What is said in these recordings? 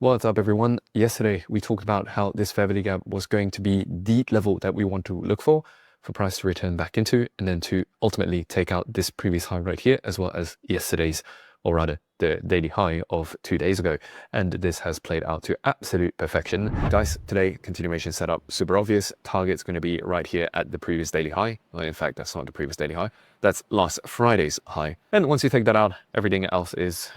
What's up, everyone? Yesterday, we talked about how this fair value gap was going to be the level that we want to look for price to return back into, and then to ultimately take out this previous high right here, as well as yesterday's, or rather the daily high of 2 days ago. And this has played out to absolute perfection. Guys, today, continuation setup, super obvious. Target's going to be right here at the previous daily high. Well, in fact, that's not the previous daily high. That's last Friday's high. And once you take that out, everything else is,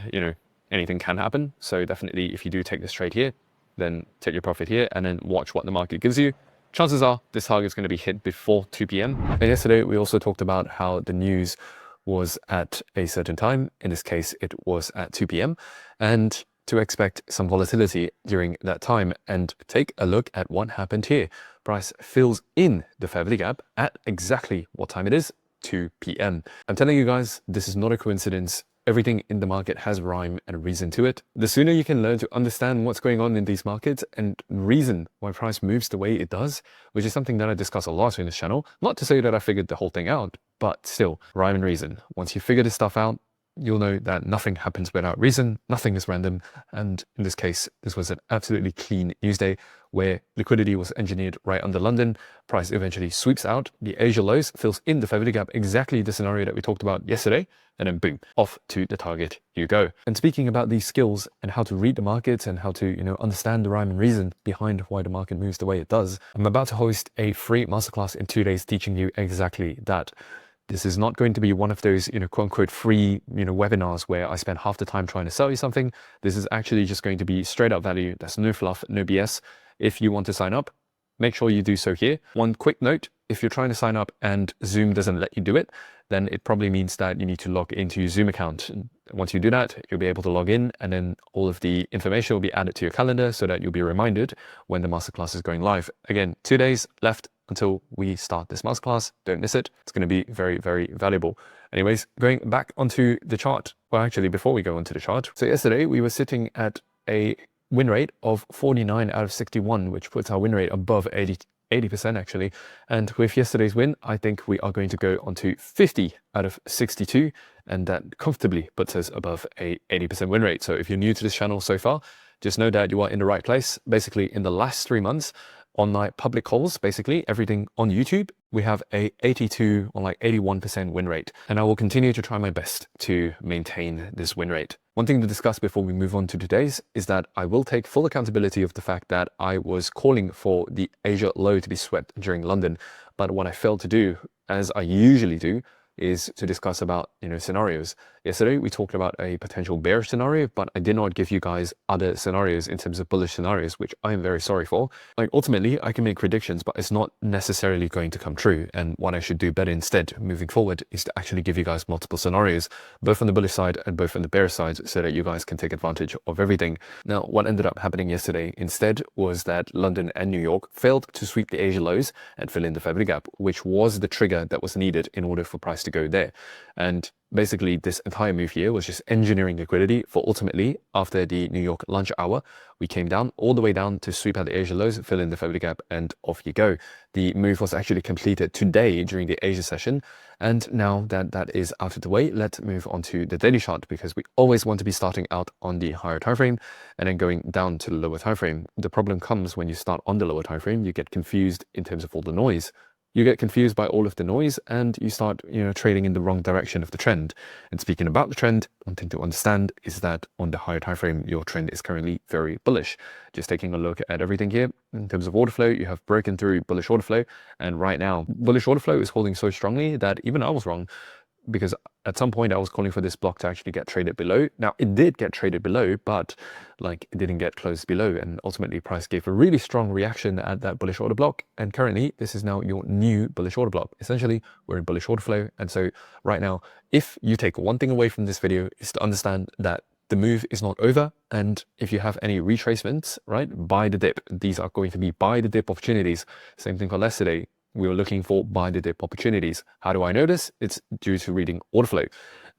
anything can happen. So definitely, if you do take this trade here, then take your profit here and then watch what the market gives you. Chances are this target is going to be hit before 2 p.m. And yesterday, we also talked about how the news was at a certain time. In this case, it was at 2 p.m. and to expect some volatility during that time. And take a look at what happened here. Price fills in the fair value gap at exactly what time it is, 2 p.m. I'm telling you guys, this is not a coincidence. Everything in the market has rhyme and reason to it. The sooner you can learn to understand what's going on in these markets and reason why price moves the way it does, which is something that I discuss a lot in this channel. Not to say that I figured the whole thing out, but still, rhyme and reason. Once you figure this stuff out, you'll know that nothing happens without reason, nothing is random, and in this case, this was an absolutely clean news day where liquidity was engineered right under London, price eventually sweeps out, the Asia lows, fills in the fair value gap, exactly the scenario that we talked about yesterday, and then boom, off to the target you go. And speaking about these skills and how to read the markets and how to, understand the rhyme and reason behind why the market moves the way it does, I'm about to host a free masterclass in 2 days teaching you exactly that. This is not going to be one of those, quote unquote, free, webinars where I spend half the time trying to sell you something. This is actually just going to be straight up value. That's no fluff, no BS. If you want to sign up, make sure you do so here. One quick note, if you're trying to sign up and Zoom doesn't let you do it, then it probably means that you need to log into your Zoom account. And once you do that, you'll be able to log in and then all of the information will be added to your calendar so that you'll be reminded when the masterclass is going live. Again, 2 days left until we start this masterclass. Don't miss it. It's going to be very, very valuable. Anyways, going back onto the chart. Well, actually, before we go onto the chart. So yesterday we were sitting at a win rate of 49 out of 61, which puts our win rate above 80% actually. And with yesterday's win, I think we are going to go onto 50 out of 62, and that comfortably puts us above a 80% win rate. So if you're new to this channel so far, just know that you are in the right place. Basically, in the last 3 months, on my public calls, basically everything on YouTube, we have a 82 or like 81% win rate. And I will continue to try my best to maintain this win rate. One thing to discuss before we move on to today's is that I will take full accountability of the fact that I was calling for the Asia low to be swept during London. But what I failed to do, as I usually do, is to discuss about, scenarios. Yesterday, we talked about a potential bearish scenario, but I did not give you guys other scenarios in terms of bullish scenarios, which I am very sorry for. Like, ultimately, I can make predictions, but it's not necessarily going to come true. And what I should do better instead, moving forward, is to actually give you guys multiple scenarios, both on the bullish side and both on the bearish side, so that you guys can take advantage of everything. Now, what ended up happening yesterday instead was that London and New York failed to sweep the Asia lows and fill in the fair value gap, which was the trigger that was needed in order for price to go there. And basically, this entire move here was just engineering liquidity for ultimately, after the New York lunch hour, we came down all the way down to sweep out the Asia lows, fill in the fair value gap, and off you go. The move was actually completed today during the Asia session. And now that that is out of the way, let's move on to the daily chart, because we always want to be starting out on the higher time frame and then going down to the lower time frame. The problem comes when you start on the lower time frame, you get confused in terms of all the noise. You get confused by all of the noise and you start, trading in the wrong direction of the trend. And speaking about the trend, one thing to understand is that on the higher time frame, your trend is currently very bullish. Just taking a look at everything here in terms of order flow, you have broken through bullish order flow. And right now, bullish order flow is holding so strongly that even I was wrong, because at some point I was calling for this block to actually get traded below. Now it did get traded below, but like it didn't get closed below, and ultimately price gave a really strong reaction at that bullish order block. And currently this is now your new bullish order block. Essentially, we're in bullish order flow. And so right now, if you take one thing away from this video, is to understand that the move is not over. And if you have any retracements, right, buy the dip. These are going to be buy the dip opportunities. Same thing for yesterday. We were looking for buy the dip opportunities. How do I know this? It's due to reading order flow.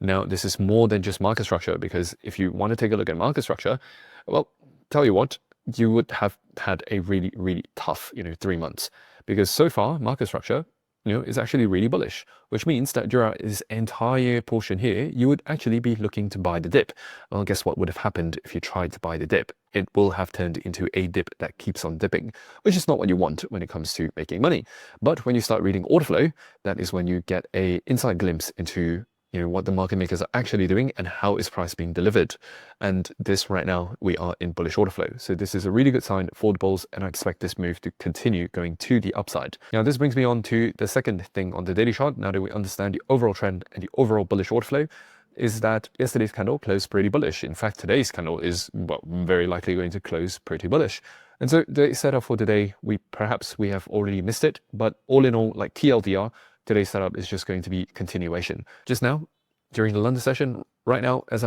Now, this is more than just market structure, because if you want to take a look at market structure, well, tell you what, you would have had a really, really tough, 3 months, because so far market structure is actually really bullish, which means that throughout this entire portion here, you would actually be looking to buy the dip. Well, guess what would have happened if you tried to buy the dip? It will have turned into a dip that keeps on dipping, which is not what you want when it comes to making money. But when you start reading order flow, that is when you get a inside glimpse into what the market makers are actually doing and how is price being delivered. And this right now, we are in bullish order flow. So this is a really good sign for the bulls, and I expect this move to continue going to the upside. Now, this brings me on to the second thing on the daily chart. Now that we understand the overall trend and the overall bullish order flow, is that yesterday's candle closed pretty bullish. In fact, today's candle is very likely going to close pretty bullish. And so the setup for today, we have already missed it, but all in all, like TLDR, today's setup is just going to be continuation. Just now, during the London session, right now, as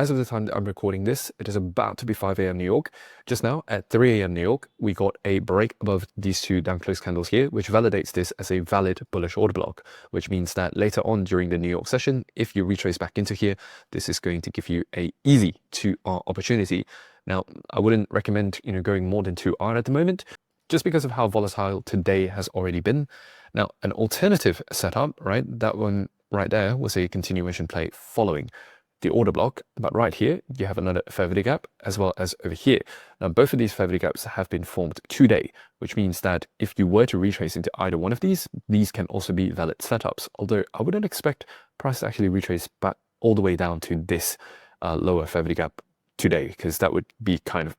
of the time that I'm recording this, it is about to be 5 a.m. New York. Just now at 3 a.m. New York, we got a break above these two down close candles here, which validates this as a valid bullish order block, which means that later on during the New York session, if you retrace back into here, this is going to give you a easy 2R opportunity. Now, I wouldn't recommend going more than 2R at the moment, just because of how volatile today has already been. Now, an alternative setup, right? That one right there was a continuation play following the order block, but right here you have another fair value gap as well as over here. Now, both of these fair value gaps have been formed today, which means that if you were to retrace into either one of these can also be valid setups. Although I wouldn't expect price to actually retrace back all the way down to this lower fair value gap today, because that would be kind of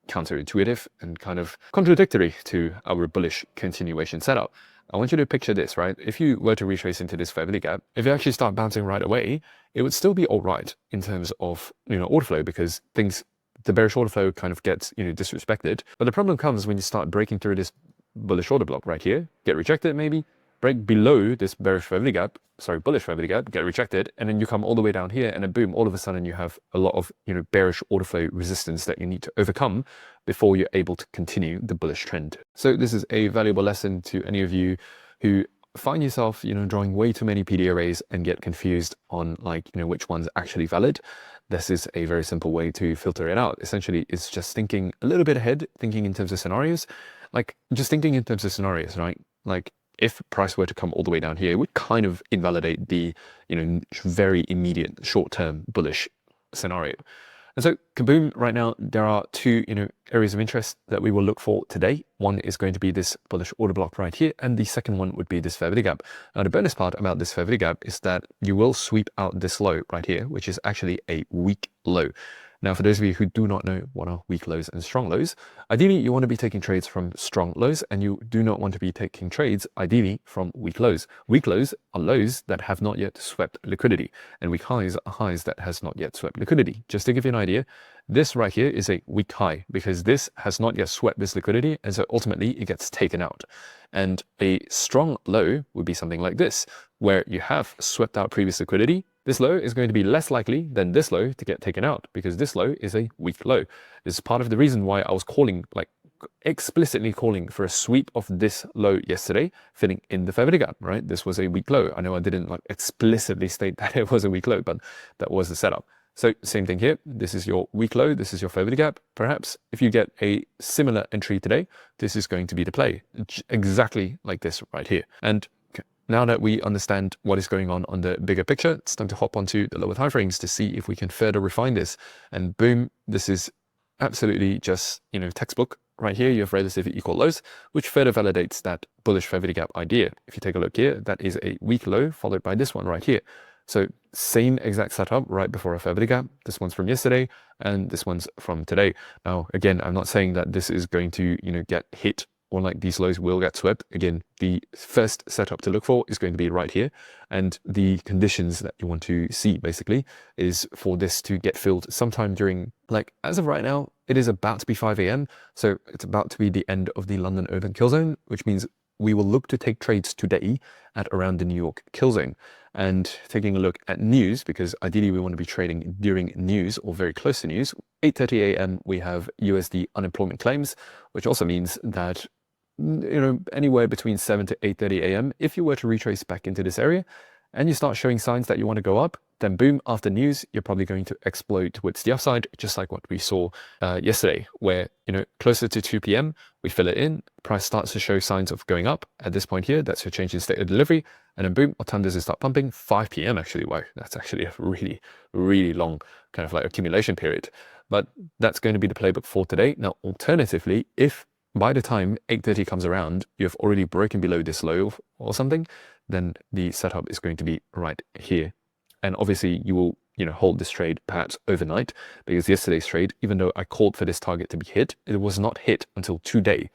counterintuitive and kind of contradictory to our bullish continuation setup. I want you to picture this, right? If you were to retrace into this fair value gap, if you actually start bouncing right away, it would still be all right in terms of order flow, because the bearish order flow kind of gets disrespected. But the problem comes when you start breaking through this bullish order block right here, get rejected maybe, break below this bullish fair value gap, get rejected, and then you come all the way down here, and then boom, all of a sudden you have a lot of bearish order flow resistance that you need to overcome before you're able to continue the bullish trend. So this is a valuable lesson to any of you who find yourself drawing way too many PD arrays and get confused on which one's actually valid. This is a very simple way to filter it out. Essentially, it's just thinking a little bit ahead, thinking in terms of scenarios, right? Like, if price were to come all the way down here, it would kind of invalidate the very immediate short-term bullish scenario. And so, kaboom, right now, there are two areas of interest that we will look for today. One is going to be this bullish order block right here, and the second one would be this fair value gap. Now, the bonus part about this fair value gap is that you will sweep out this low right here, which is actually a weak low. Now, for those of you who do not know what are weak lows and strong lows, ideally you want to be taking trades from strong lows, and you do not want to be taking trades ideally from weak lows. Weak lows are lows that have not yet swept liquidity, and weak highs are highs that has not yet swept liquidity. Just to give you an idea, this right here is a weak high because this has not yet swept this liquidity, and so ultimately it gets taken out. And a strong low would be something like this, where you have swept out previous liquidity. This low is going to be less likely than this low to get taken out because this low is a weak low. This is part of the reason why I was explicitly calling for a sweep of this low yesterday, filling in the fair value gap, right? This was a weak low. I know I didn't explicitly state that it was a weak low, but that was the setup. So same thing here. This is your weak low. This is your fair value gap. Perhaps if you get a similar entry today, this is going to be the play, exactly like this right here. And now that we understand what is going on the bigger picture, it's time to hop onto the lower timeframes to see if we can further refine this. And boom, this is absolutely just, textbook. Right here, you have relatively equal lows, which further validates that bullish fair value gap idea. If you take a look here, that is a weak low followed by this one right here. So same exact setup right before a fair value gap. This one's from yesterday and this one's from today. Now, again, I'm not saying that this is going to, get hit or these lows will get swept. Again, the first setup to look for is going to be right here. And the conditions that you want to see basically is for this to get filled sometime during, as of right now, it is about to be 5 a.m. So it's about to be the end of the London open kill zone, which means we will look to take trades today at around the New York kill zone. And taking a look at news, because ideally we want to be trading during news or very close to news. 8:30 a.m. we have USD unemployment claims, which also means that anywhere between 7 to 8:30 a.m. if you were to retrace back into this area and you start showing signs that you want to go up, then boom, after news, you're probably going to explode towards the upside, just like what we saw yesterday, where, closer to 2 p.m., we fill it in, price starts to show signs of going up. At this point here, that's your change in state of delivery. And then boom, what time does it start pumping? 5 p.m. actually. Wow, that's actually a really, really long kind of like accumulation period. But that's going to be the playbook for today. Now, alternatively, if by the time 8:30 comes around, you've already broken below this low or something, then the setup is going to be right here. And obviously you will, hold this trade perhaps overnight, because yesterday's trade, even though I called for this target to be hit, it was not hit until today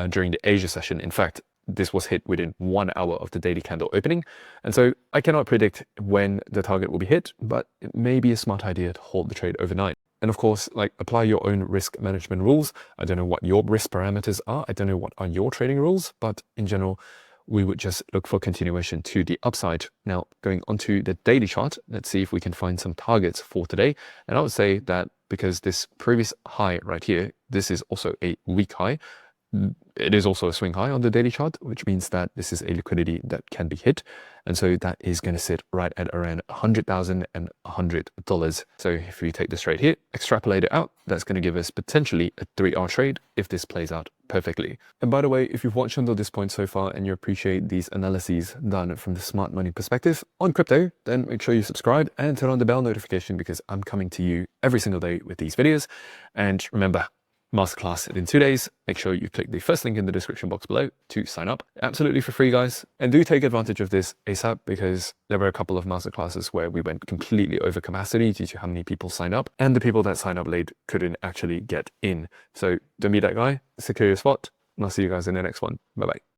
during the Asia session. In fact, this was hit within 1 hour of the daily candle opening. And so I cannot predict when the target will be hit, but it may be a smart idea to hold the trade overnight. And of course, apply your own risk management rules. I don't know what your risk parameters are. I don't know what are your trading rules, but in general, we would just look for continuation to the upside. Now, going onto the daily chart, let's see if we can find some targets for today. And I would say that because this previous high right here, this is also a weak high. It is also a swing high on the daily chart, which means that this is a liquidity that can be hit. And so that is going to sit right at around $100,000 and $100. So if we take this trade here, extrapolate it out, that's going to give us potentially a 3-hour trade if this plays out perfectly. And by the way, if you've watched until this point so far and you appreciate these analyses done from the smart money perspective on crypto, then make sure you subscribe and turn on the bell notification, because I'm coming to you every single day with these videos. And remember, masterclass in 2 days. Make sure you click the first link in the description box below to sign up. Absolutely for free, guys. And do take advantage of this ASAP, because there were a couple of masterclasses where we went completely over capacity due to how many people signed up, and the people that signed up late couldn't actually get in. So don't be that guy. Secure your spot, and I'll see you guys in the next one. Bye-bye.